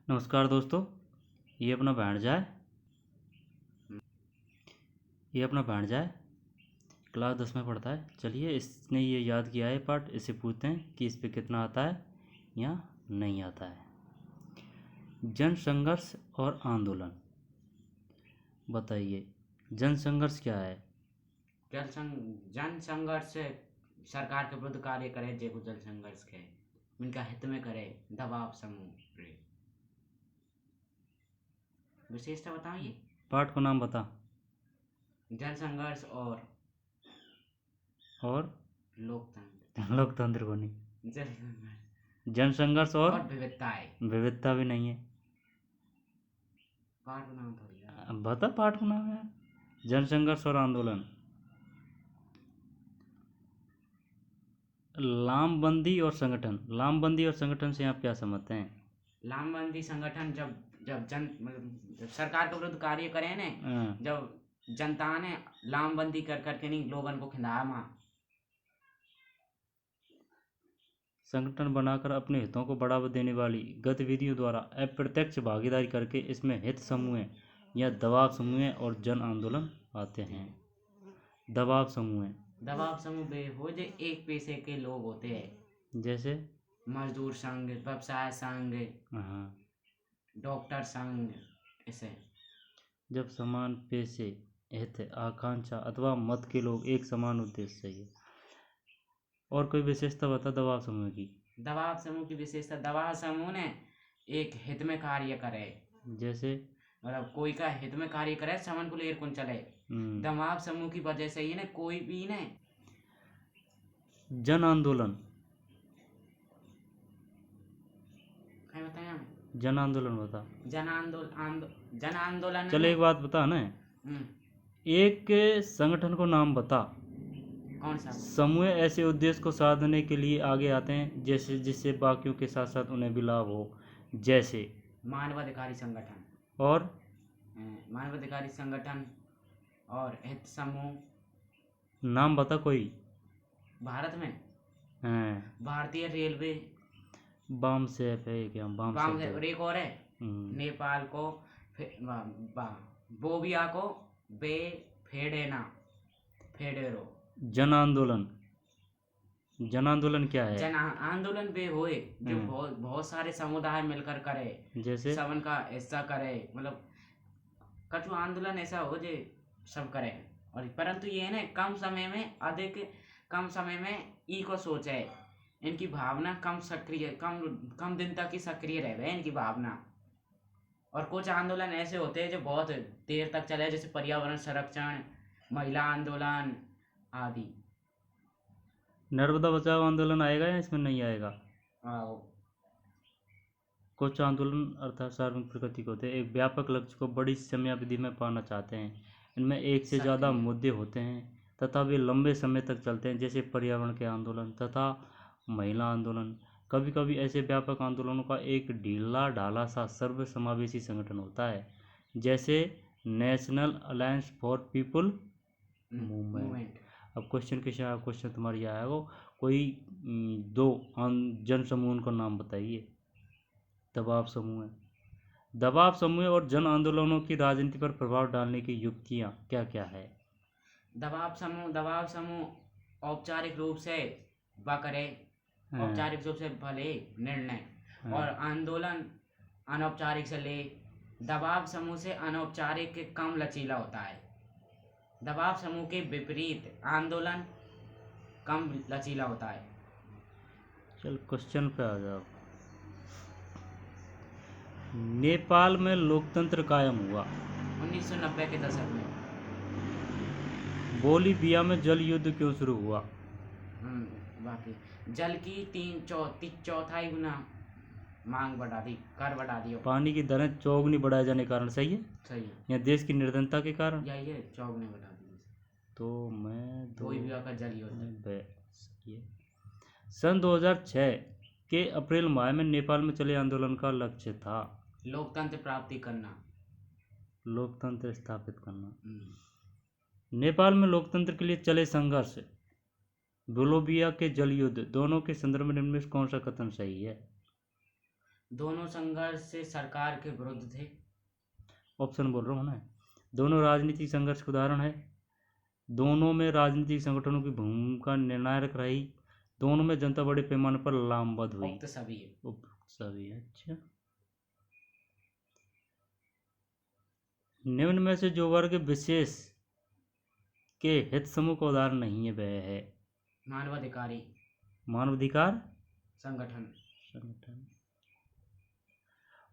नमस्कार दोस्तों। ये अपना भांजा है। क्लास 10 में पढ़ता है। चलिए, इसने ये याद किया है पाठ, इसे पूछते हैं कि इस पे कितना आता है या नहीं आता है। जन संघर्ष और आंदोलन, बताइए जन संघर्ष क्या है। जन संघर्ष सरकार के विरुद्ध कार्य करे जेको जन संघर्ष के इनका हित में करे दबाव समूह रे। विशेषता बताओ ये पाठ को नाम बता। जन संघर्ष और लोकतंत्र लोकतंत्र को नहीं। जन संघर्ष जन संघर्ष और विविधताएं। विविधता भी नहीं है। पाठ का नाम थोड़ी है। बता, पाठ को नाम है जन संघर्ष और आंदोलन। लामबंदी और संगठन से आप क्या समझते हैं। लामबंदी संगठन जब जब जन मतलब सरकार के विरुद्ध कार्य करे ने, जब जनता ने लामबंदी कर करके नहीं लोगन को खिंदाया मां। संगठन बनाकर अपने हितों को बढ़ावा देने वाली गतिविधियों द्वारा अप्रत्यक्ष भागीदारी करके इसमें हित समूह या दबाव समूह और जन आंदोलन आते हैं। दबाव समूह वे हो जे एक पैसे के लोग होते हैं, जैसे मजदूर संघ, व्यवसाय संघ, डॉक्टर संघ। ऐसे जब समान पैसे, हित, आकांक्षा अथवा मत के लोग एक समान उद्देश्य चाहिए। और कोई विशेषता बता दबाव समूह की। दबाव समूह की विशेषता, दबाव समूह ने एक हित में कार्य करे, जैसे मतलब कोई का हित में कार्य करे समन को लेर कौन चले। दबाव समूह की वजह से ही ने कोई भी ने जन आंदोलन बताया। जन आंदोलन बता। जन आंदोलन चल एक बात बता ना, एक संगठन को नाम बता। कौन सा समूह ऐसे उद्देश्य को साधने के लिए आगे आते हैं जैसे जिससे बाकियों के साथ साथ उन्हें भी लाभ हो। जैसे मानवाधिकारी संगठन और हित समूह। नाम बता कोई। भारत में भारतीय रेलवे, बाम सेफ है क्या। बाम सेफ और एक और है नेपाल को बोबिया को बे फेडेरो। जन आंदोलन क्या है। जन आंदोलन वे होए जो बहुत सारे समुदाय मिलकर करे, जैसे सबन का हिस्सा करे, मतलब कछु आंदोलन ऐसा हो जो सब करे। और परंतु ये है ना कम समय में ई को सोचे, इनकी भावना कम दिन तक ही सक्रिय रहे इनकी भावना। और कुछ आंदोलन ऐसे होते हैं जो बहुत देर तक चले, जैसे पर्यावरण संरक्षण, महिला आंदोलन आदि। नर्मदा बचाओ आंदोलन आएगा या इसमें नहीं आएगा। आओ। कुछ आंदोलन अर्थात सार्वजनिक प्रकृति के होते हैं, एक व्यापक लक्ष्य को बड़ी समयावधि में पाना चाहते हैं। इनमें एक से ज़्यादा मुद्दे होते हैं तथा वे लंबे समय तक चलते हैं, जैसे पर्यावरण के आंदोलन तथा महिला आंदोलन। कभी कभी ऐसे व्यापक आंदोलनों का एक ढीला ढाला सा सर्वसमावेशी संगठन होता है, जैसे national alliance for people movement. अब क्वेश्चन तुम्हारी आएगा, कोई दो जन समूह का नाम बताइए। दबाव समूह और जन आंदोलनों की राजनीति पर प्रभाव डालने की युक्तियाँ क्या क्या है। दबाव समूह औपचारिक रूप से औपचारिक रूप से भले निर्णय, और आंदोलन अनौपचारिक से ले। दबाव समूह से अनौपचारिक कम लचीला होता है। दबाव समूह के विपरीत आंदोलन कम लचीला होता है। चल क्वेश्चन पे आ जाओ। नेपाल में लोकतंत्र कायम हुआ 1990 के दशक में। बोलीविया में जल युद्ध क्यों शुरू हुआ। बाकी जल की चौथाई गुना मांग बढ़ा दी, कर बढ़ा दी। पानी की दरें चौगुनी बढ़ाए जाने के कारण। सही है या देश की निर्धनता के कारण। यही है, चौगुनी बढ़ा दी। तो मैं बोलीविया का जल युद्ध। सन 2006 के अप्रैल माह में नेपाल में चले आंदोलन का लक्ष्य था लोकतंत्र स्थापित करना। नेपाल में लोकतंत्र के लिए चले संघर्ष, बोलीविया के जल युद्ध, दोनों के संदर्भ में निम्न में कौन सा कथन सही है। दोनों संघर्ष से सरकार के विरुद्ध थे। ऑप्शन बोल रहा हूँ ना, दोनों राजनीतिक संघर्ष के उदाहरण है, दोनों में राजनीतिक संगठनों की भूमिका निर्णायक रही, दोनों में जनता बड़े पैमाने पर लामबंद हुई। उक्त सभी है। उपयुक्त सभी है। अच्छा, निम्न में से जो वर्ग विशेष के हित समूह का उदाहरण नहीं है वह है मानवाधिकारी मानवाधिकार संगठन। संगठन।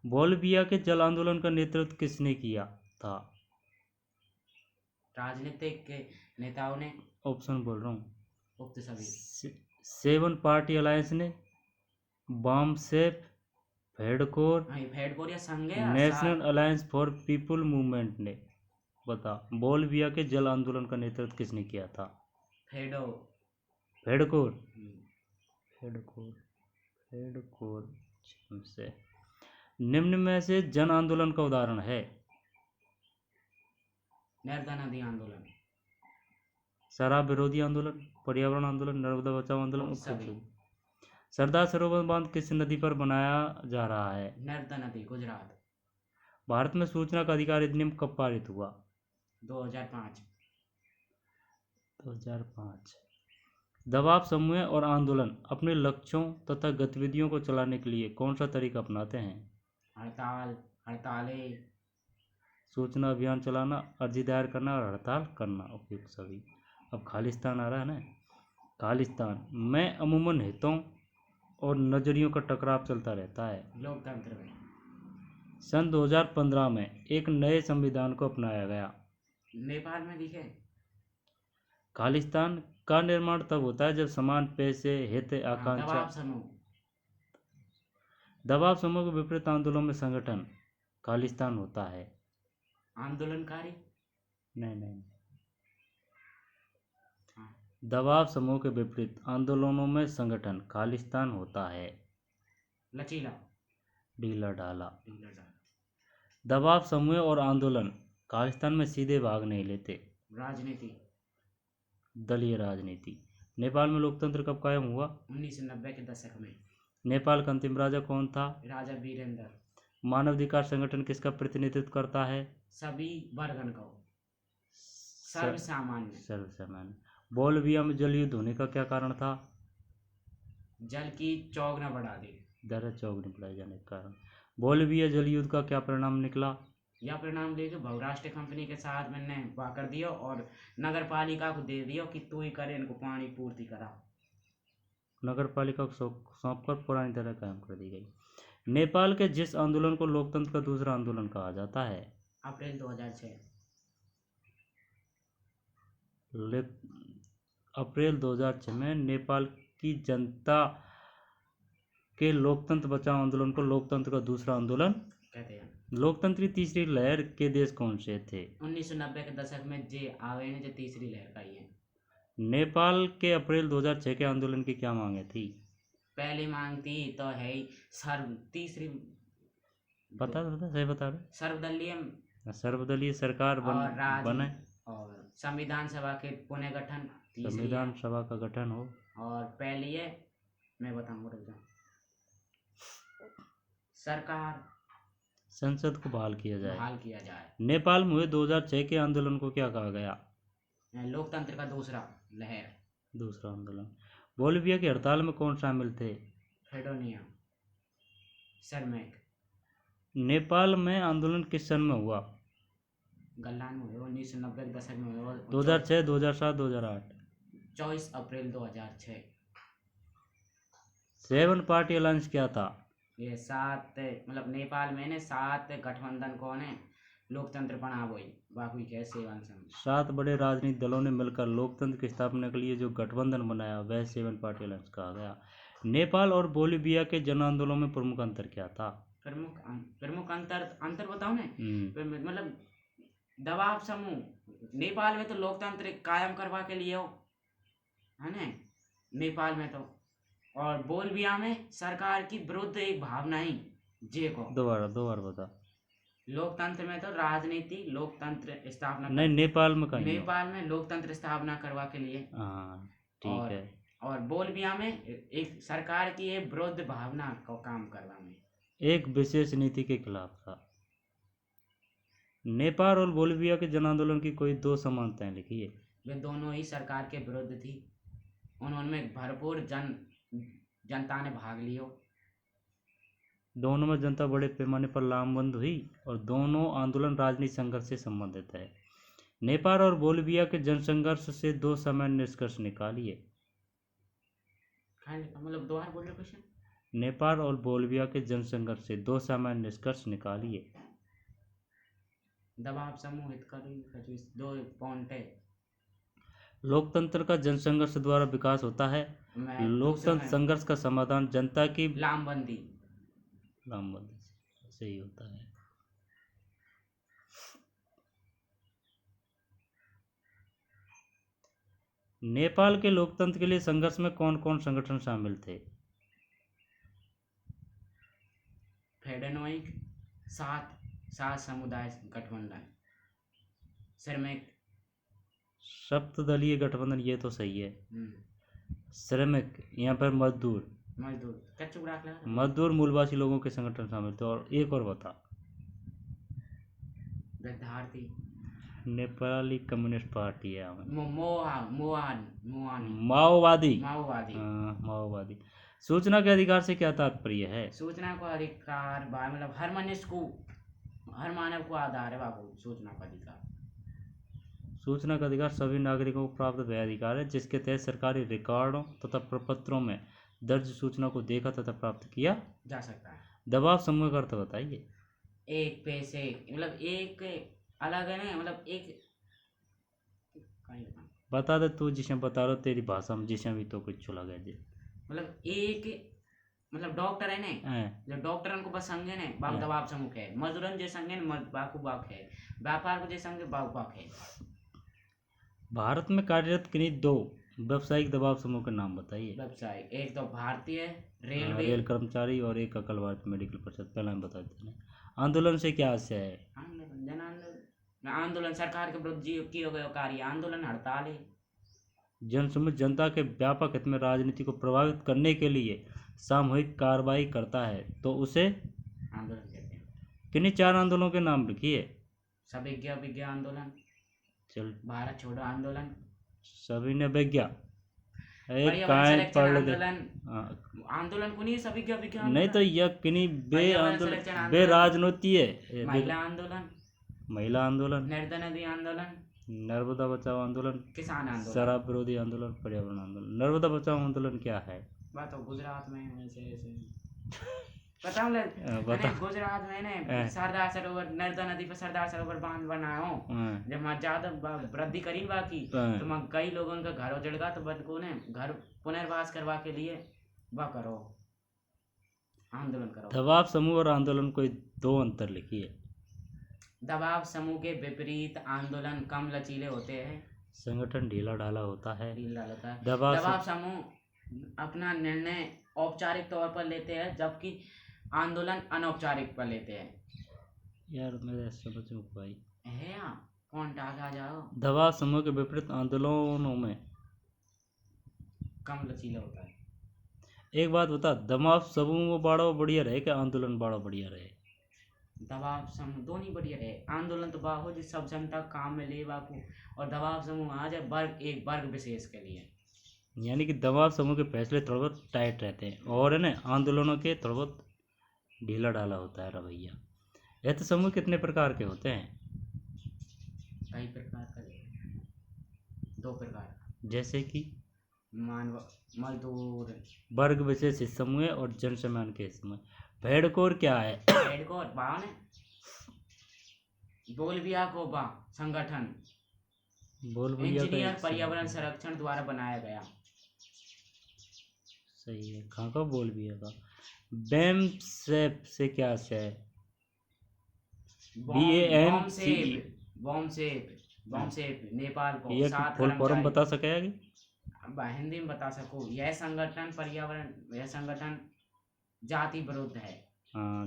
बोलिविया के जल आंदोलन का नेतृत्व किसने किया था? राजनीतिक के नेताओं ने। ऑप्शन बोल रहा हूँ, उक्त सभी। सेवन पार्टी अलायंस ने, बामसेफ, फेडकोर, फेडकोर या संघ है या national alliance for people movement ने। बता, बोलिविया के जल आंदोलन का नेतृत्व किसने किया था? फेडकोर फेडकोर फेडकोर से। निम्न में से जन आंदोलन का उदाहरण है? नर्मदा नदी आंदोलन, शराब विरोधी आंदोलन, पर्यावरण आंदोलन, नर्मदा बचाओ आंदोलन। सभी। सरदार सरोवर बांध किस नदी पर बनाया जा रहा है? नर्मदा नदी, गुजरात। भारत में सूचना का अधिकार अधिनियम कब पारित हुआ? 2005। 2005। दबाव समूह और आंदोलन अपने लक्ष्यों तथा गतिविधियों को चलाने के लिए कौन सा तरीका अपनाते हैं? हड़तालें, सूचना अभियान चलाना, अर्जी दायर करना और हड़ताल करना। उपयुक्त सभी। अब खालिस्तान आ रहा है ना। खालिस्तान में अमूमन हितों और नजरियों का टकराव चलता रहता है। लोकतंत्र में। सन 2015 में एक नए संविधान को अपनाया गया। नेपाल में दिखे। खालिस्तान का निर्माण तब होता है जब समान पैसे, हित, आकांक्षा। दबाव समूह के विपरीत आंदोलन में संगठन खालिस्तान होता है। आंदोलनकारी नहीं। दबाव समूह के विपरीत आंदोलनों में संगठन खालिस्तान होता है। लचीला, ढीला ढाला। दबाव समूह और आंदोलन खालिस्तान में सीधे भाग नहीं लेते। राजनीति, दलीय राजनीति। नेपाल में लोकतंत्र कब कायम हुआ? 1990 के दशक में। नेपाल का अंतिम राजा कौन था? राजा वीरेंद्र। मानवाधिकार संगठन किसका प्रतिनिधित्व करता है? सभी वर्गन का, सर्वसामान्य। बोलिविया में जल युद्ध होने का क्या कारण था? जल की चौगुना बढ़ा दी। दर चौगुनी बढ़ाए जाने के कारण। बोलिविया जल युद्ध का क्या परिणाम निकला? यह परिणाम लेके बहुराष्ट्रीय कंपनी के साथ मैंने वाह कर दिया और नगर पालिका को दे दिया कि तू ही करे, इनको पानी पूर्ति करा। नगर पालिका को सौंप कर पुरानी तरह कायम कर दी गई। नेपाल के जिस आंदोलन को लोकतंत्र का दूसरा आंदोलन कहा जाता है? अप्रैल 2006। अप्रैल 2006 में नेपाल की जनता के लोकतंत्र बचाओ आंदोलन को लोकतंत्र का दूसरा आंदोलन कहते हैं। लोकतंत्र की तीसरी लहर के देश कौन से थे? 1990 के दशक में जे आवे ने जो तीसरी लहर का ही है। नेपाल के अप्रैल 2006 के आंदोलन की क्या मांगे थी? पहली मांग थी तो है तीसरी बता सही बता रहे। सर्वदलीय सरकार बने और संविधान सभा के पुनर्गठन। संविधान सभा का गठन हो। और पहली है, मैं बताऊंगा, रुक जाओ, सरकार संसद को बहाल किया जाए। नेपाल में हुए 2006 के आंदोलन को क्या कहा गया? लोकतंत्र का दूसरा आंदोलन। बोलिविया की हड़ताल में कौन शामिल थे? फेडोनिया, सरमैक। नेपाल में आंदोलन किस सन में हुआ? गलनान में हुआ 1990 के दशक में हुआ। 2006, 2007, 2008। 24 अप्रैल 2006। सेवन पार्टी अलायंस क्या था? ये 7 मतलब नेपाल में ने 7 गठबंधन कौन है लोकतंत्र बना वही बाकी के सेवन संघ। 7 बड़े राजनीतिक दलों ने मिलकर लोकतंत्र की स्थापना के लिए जो गठबंधन बनाया वह सेवन पार्टी अलायंस कहा गया। नेपाल और बोलिविया के जन आंदोलन में प्रमुख अंतर क्या था? प्रमुख अंतर बताओ ना। मतलब दबाव समूह नेपाल में तो लोकतंत्र कायम करवा के लिए हो, है ना, नेपाल में तो, और बोलिविया में सरकार की विरुद्ध एक भावना ही जे को। दोबारा बता। लोकतंत्र में तो राजनीति लोकतंत्र स्थापना नहीं, नेपाल में लोकतंत्र स्थापना करवा के लिए। ठीक है। और बोलिविया में एक सरकार की एक विरुद्ध भावना को काम करवा में। एक विशेष नीति के खिलाफ था। नेपाल और बोलिविया के जन आंदोलन की कोई दो समानताएं लिखिए। वे दोनों ही सरकार के विरुद्ध थी। उनमें भरपूर जनता ने भाग लियो। दोनों में जनता बड़े पैमाने पर लामबंद हुई और दोनों आंदोलन राजनीतिक संघर्ष से संबंधित है। नेपाल और बोलिविया के जनसंघर्ष से दो सामान्य निष्कर्ष निकालिए। मतलब दोबारा बोल रहे क्वेश्चन। नेपाल और बोलिविया के जनसंघर्ष से दो सामान्य निष्कर्ष निकालिए। दबाव समूह हितकारी दो पॉइंट है। लोकतंत्र का जनसंघर्ष द्वारा विकास होता है। लोकतंत्र संघर्ष का समाधान जनता की लामबंदी से ही होता है। नेपाल के लोकतंत्र के लिए संघर्ष में कौन कौन संगठन शामिल थे? फेडेनोइक, सात समुदाय गठबंधन, श्रमिक, सप्तदलीय गठबंधन, ये तो सही है। श्रमिक, यहाँ पर मजदूर मूलवासी लोगों के संगठन शामिल थे। और एक और बता। विद्यार्थी, नेपाली कम्युनिस्ट पार्टी है। माओवादी। सूचना के अधिकार से क्या तात्पर्य है? सूचना का अधिकार मतलब हर मानव को आधार है बाबू। सूचना का अधिकार सूचना का अधिकार सभी नागरिकों को प्राप्त वह अधिकार है जिसके तहत सरकारी रिकॉर्डों तथा प्रपत्रों में दर्ज सूचना को देखा तथा प्राप्त किया जा सकता है। दबाव समूह का अर्थ बताइए। एक पैसे मतलब एक अलग है ना, मतलब एक बता दे तू, जिसे बता रहा तेरी भाषा में जिसे भी तो कुछ लगा है। मतलब एक मतलब डॉक्टर है ना, जब डॉक्टर को बस संगे ने बाग दबाव समूह है। मजदूरन जे संगे बाकू बाक है। व्यापार को जे संगे बाक है। भारत में कार्यरत किन्हीं दो व्यावसायिक दबाव समूह के नाम बताइए। व्यावसायिक, एक तो भारतीय रेल कर्मचारी और एक अखिल भारतीय मेडिकल परिषद। पहले हम बता देते हैं। आंदोलन से क्या आशय है? आंदोलन सरकार के विरुद्ध किए गए कार्य आंदोलन, हड़ताल है। जनसमूह जनता के व्यापक हित में राजनीति को प्रभावित करने के लिए सामूहिक कार्रवाई करता है तो उसे आंदोलन कहते हैं। किन्हीं चार आंदोलनों के नाम लिखिए। विज्ञा आंदोलन, चल भारत छोड़ो आंदोलन, सभी ने विज्ञा आंदोलन को नहीं सभी विज्ञा नहीं तो यह किन्हीं बे आंदोलन बे राजनीति है। महिला आंदोलन, नर्मदा नदी आंदोलन, नर्मदा बचाओ आंदोलन, किसान आंदोलन, शराब विरोधी आंदोलन, पर्यावरण आंदोलन। नर्मदा बचाओ आंदोलन क्या है? बात तो गुजरात में पता गुजरात में ने सरदार सरोवर, नर्मदा नदी पर सरदार सरोवर बांध बनाओ। जब वहाँ ज्यादा वृद्धि करी बाकी तो वहाँ कई लोगों का घर उजड़ गया, तो बद को ने घर पुनर्वास करवा के लिए वह करो, आंदोलन करो। दबाव समूह और आंदोलन कोई दो अंतर लिखिए। दबाव समूह के विपरीत आंदोलन कम लचीले होते हैं। संगठन ढीला ढाला होता है। दबाव समूह अपना निर्णय औपचारिक तौर पर लेते हैं जबकि आंदोलन अनौपचारिक पर लेते हैं। यार मेरे समझ में भाई है पॉइंट आ जाओ। दबाव समूह के विपरीत आंदोलनों में कम लचीला होता है। एक बात बता, दबाव समूह बड़ा बढ़िया रहे कि आंदोलन बड़ा बढ़िया रहे? दबाव समूह दोनों बढ़िया रहे। आंदोलन तो बाहो जिस सब जनता काम में ले बाकू, और दबाव समूह आ जाए एक वर्ग विशेष के लिए। यानी कि दबाव समूह के फैसले थोड़ा बहुत टाइट रहते हैं और है ना आंदोलनों के थोड़ा बहुत ढीला ढाला होता है रवैया। यह तो समूह कितने प्रकार के होते हैं? कई प्रकार का, दो प्रकार। जैसे कि मजदूर वर्ग विशेष समूह और जनसम्मान के समूह। भेड़कोर क्या है? भेड़कोर बावन बोलबिया को बा संगठन इंजीनियर पर्यावरण संरक्षण द्वारा बनाया गया। सही है। खाका बोलबिया का। BAMSEP से क्या है? BAMSEP नेपाल को ये फुल फॉर्म बता सकेगा? हिंदी में बता सकूं। यह संगठन पर्यावरण, यह संगठन जाति विरुद्ध है।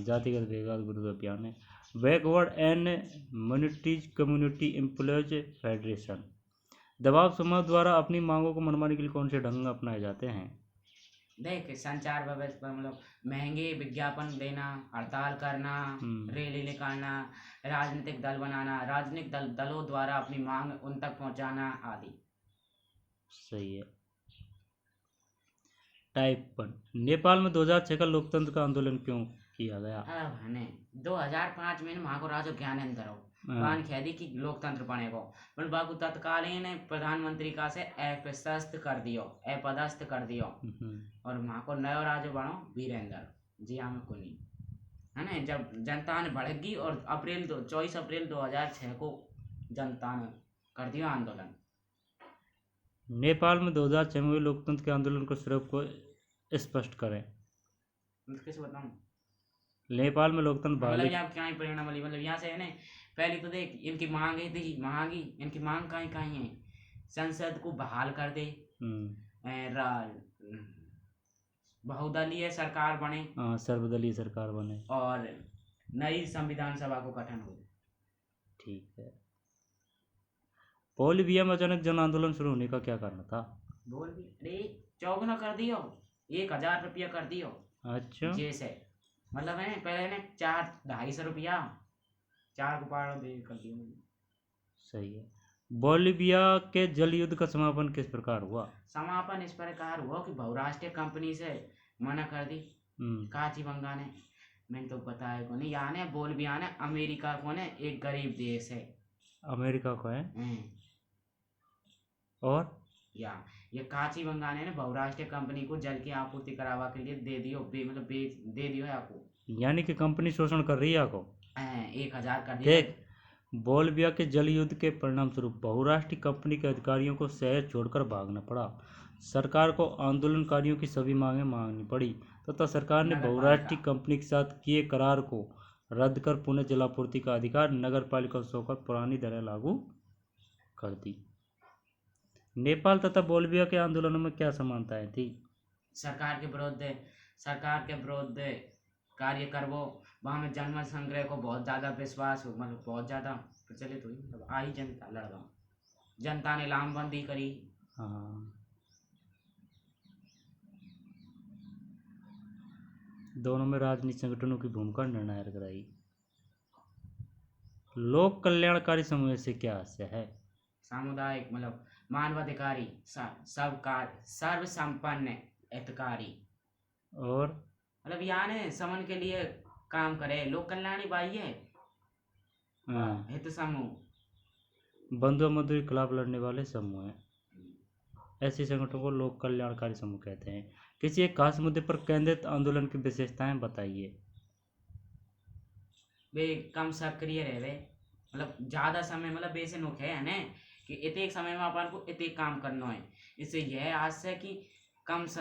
जातिगत विकास विरुद्ध अभियान है। Backward and minorities community employees federation. दबाव समूह द्वारा अपनी मांगों को मनवाने के लिए कौन से ढंग अपनाए जाते हैं? देख संचार व्यवस्था मतलब महंगे विज्ञापन देना, हड़ताल करना, रैली निकालना, राजनीतिक दल बनाना, राजनीतिक दलों द्वारा अपनी मांग उन तक पहुंचाना आदि। सही है। टाइप 1, नेपाल में 2006 का लोकतंत्र का आंदोलन क्यों किया गया? अब हने 2005 में महाको राजो ज्ञानेंद्र हो हाँ। बान खेदी कि लोकतंत्र बनेगो पर बाकू तत्कालीन प्रधानमंत्री का से अपदस्थ कर दियो और महाको नयो राजो बनो वीरेंद्र जी हमें कुनी है ना। जब जनता ने भड़की और 24 अप्रैल 2006 को जनता ने कर दिया आंदोलन। नेपाल में 2006 में हुए लोकतंत्र के आंदोलन को स्वरूप को स्पष्ट करें। कैसे बताऊं? नेपाल में लोकतंत्र मतलब बहाली यहाँ क्या ही परिणाम वाली मतलब यहाँ से है ना। पहले तो देख इनकी मांग है थी मांगी इनकी मांग कहीं है संसद को बहाल कर दे, बहुदलीय सरकार बने, सर्वदलीय सरकार बने और नई संविधान सभा को गठन हो। ठीक है। बोलिविया में अचानक जन आंदोलन शुरू होने का क्या कारण था? बोल भी अरे चौगुना कर दियो, 1000 रुपया कर दियो। अच्छा, जैसे मतलब है पहले ने 250 रुपया 4 को पार दे कर दियो। सही है। बोलिविया के जल युद्ध का समापन किस प्रकार हुआ? समापन इस प्रकार हुआ कि बहुराष्ट्रीय कंपनी से मना कर दी काचीबंगा ने। मैंने तो बताया को नहीं याने बोलिविया ने अमेरिका को ने एक गरीब देश है। अमेरिका को है और या ये काचीबंगा ने बहुराष्ट्रीय कंपनी को जल की आपूर्ति करावा के लिए दे दियो मतलब दे दियो है आपको। यानी कि कंपनी शोषण कर रही है आपको। 1000 कर दिया। देख, बोलिविया के जल युद्ध के परिणाम स्वरूप बहुराष्ट्रीय कंपनी के अधिकारियों को शहर छोड़कर भागना पड़ा। सरकार को आंदोलनकारियों की सभी मांगें मांगनी पड़ी तथा सरकार ने बहुराष्ट्रीय कंपनी के साथ किए करार को रद्द कर पुनः जलापूर्ति का अधिकार नगर पालिका को सौंपकर पुरानी दरें लागू कर दी। नेपाल तथा बोलिविया के आंदोलनों में क्या समानताएं थी? सरकार के विरुद्ध कार्य करवो वहाँ में जनमत संग्रह को बहुत ज़्यादा विश्वास हो मतलब बहुत ज़्यादा प्रचलित हुई मतलब आई जनता लड़वा जनता ने लामबंदी करी। हाँ, दोनों में राजनीतिक संगठनों की भूमिका निर्णायक रही। लोक कल्याणकारी समूह से क्या आशय है? सामुदायिक मतलब मानवाधिकारी सर्व संपन्न हितकारी और मतलब यानी समन के लिए काम करे। लोक कल्याणी बाई है हित समूह बंधुआ मजदूरी के खिलाफ लड़ने वाले समूह हैं। ऐसे संगठनों को लोक कल्याणकारी समूह कहते हैं। किसी एक खास मुद्दे पर केंद्रित आंदोलन की विशेषताएं बताइए। वे कम सक्रिय रहे मतलब ज़्यादा समय मतलब वैसे नोक है ना कि इतने समय में अपन को इतने काम करना है। इससे यह आशय कि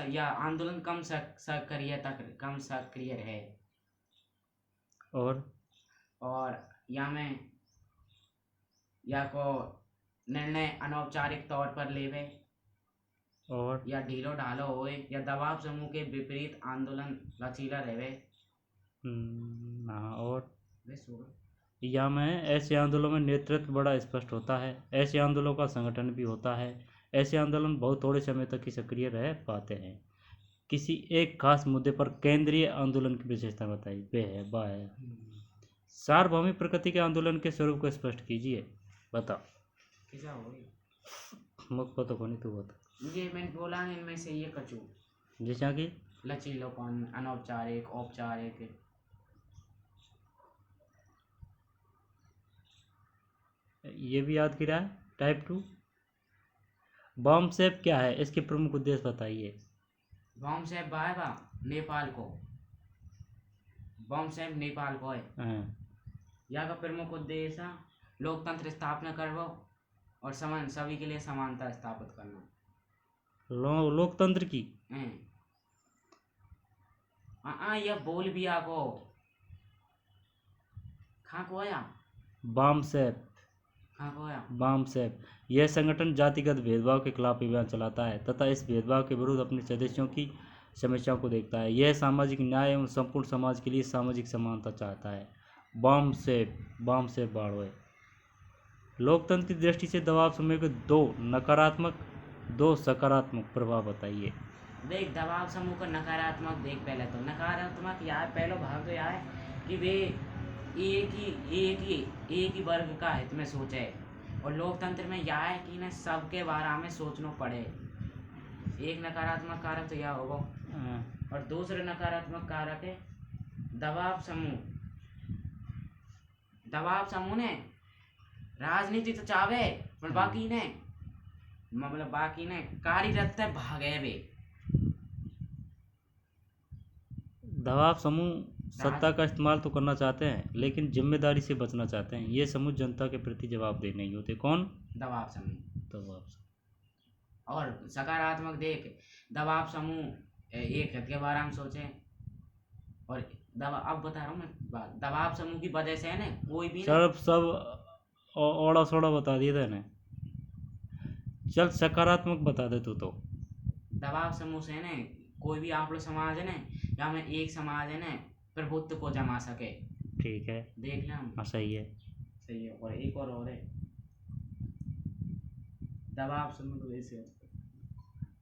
या आंदोलन कम सक्रिय रहे और या को निर्णय अनौपचारिक तौर पर लेवे और या ढीलो ढालो होए या दबाव समूह के विपरीत आंदोलन लचीला रहे। और या में ऐसे आंदोलनों में नेतृत्व बड़ा स्पष्ट होता है। ऐसे आंदोलनों का संगठन भी होता है। ऐसे आंदोलन बहुत थोड़े समय तक ही सक्रिय रह पाते हैं। किसी एक खास मुद्दे पर केंद्रीय आंदोलन की विशेषता बताइए। वे है सार्वभौमिक प्रकृति के आंदोलन के स्वरूप को स्पष्ट कीजिए। बताओ कैसा हो मुख पता को नहीं तू बता। ये मैंने बोला इनमें से ये कचू जैसा कि लचीलोपन अनौपचारिक औपचारिक। ये भी याद किया है। टाइप 2 बॉम्ब सेप क्या है? इसके प्रमुख उद्देश्य बताइए। बॉम्ब सेप बाएगा नेपाल को बॉम्ब सेप नेपाल को है। यहाँ का प्रमुख उद्देश्य लोकतंत्र स्थापना करवो और सभी के लिए समानता स्थापित करना। लोकतंत्र की यह बोल भी आको खा को आया बॉम्ब सेप बॉम्ब सेप यह संगठन जातिगत भेदभाव के खिलाफ अभियान चलाता है तथा इस भेदभाव के विरुद्ध अपने सदस्यों की समस्याओं को देखता है। यह सामाजिक न्याय एवं संपूर्ण समाज के लिए सामाजिक समानता चाहता है। बॉम्ब सेप बाड़ो है। लोकतंत्र की दृष्टि से दबाव समूह के 2 नकारात्मक 2 सकारात्मक प्रभाव बताइए। देख दबाव समूह का नकारात्मक देख, पहले तो नकारात्मक यह है, पहला भाग तो यह है कि वे एक ही वर्ग का हित में सोचे, और लोकतंत्र में यह है कि इन्हें सबके बारे में सोचना पड़े। एक नकारात्मक कारक तो यह होगा। और दूसरा नकारात्मक कारक है दबाव समूह ने राजनीति तो चाहे, पर बाकी ने कार्यरत भागे वे। दबाव समूह सत्ता का इस्तेमाल तो करना चाहते हैं, लेकिन जिम्मेदारी से बचना चाहते हैं। ये समूह जनता के प्रति जवाबदेह नहीं होते। कौन? दबाव समूह। दबाव समूह। और सकारात्मक देख, दबाव समूह एक हित के बारे में सोचे, और अब बता रहा हूँ मैं बात, दबाव समूह की वजह से है ना कोई भी सब ओड़ा सोड़ा बता दिया था ना। चल सकारात्मक बता दे तू तो। दबाव समूह से ना कोई भी आप लोग समाज है ना, या में एक समाज है ना प्रभुत्व को जमा सके। ठीक है, देख लें हम। हाँ सही है। सही है। और एक और है दबाव समूह तो ऐसे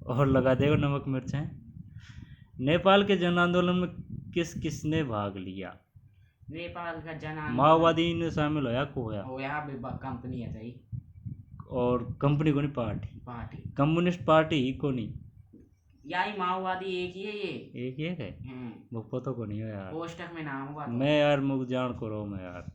और लगा देगा नमक मिर्चें। नेपाल के जन आंदोलन में किसने भाग लिया? नेपाल का जन आंदोलन माओवादी ने शामिल होया को होया? हो यहाँ भी कंपनी है सही। और कंपनी को नहीं, पार्टी कम्युनिस्ट पार्टी को नहीं, यही माओवादी एक ही है ये। एक ही है। वो पता को नहीं है यार, पोस्टर में नाम हुआ मैं यार मुझ जान को रहा हूँ मैं यार।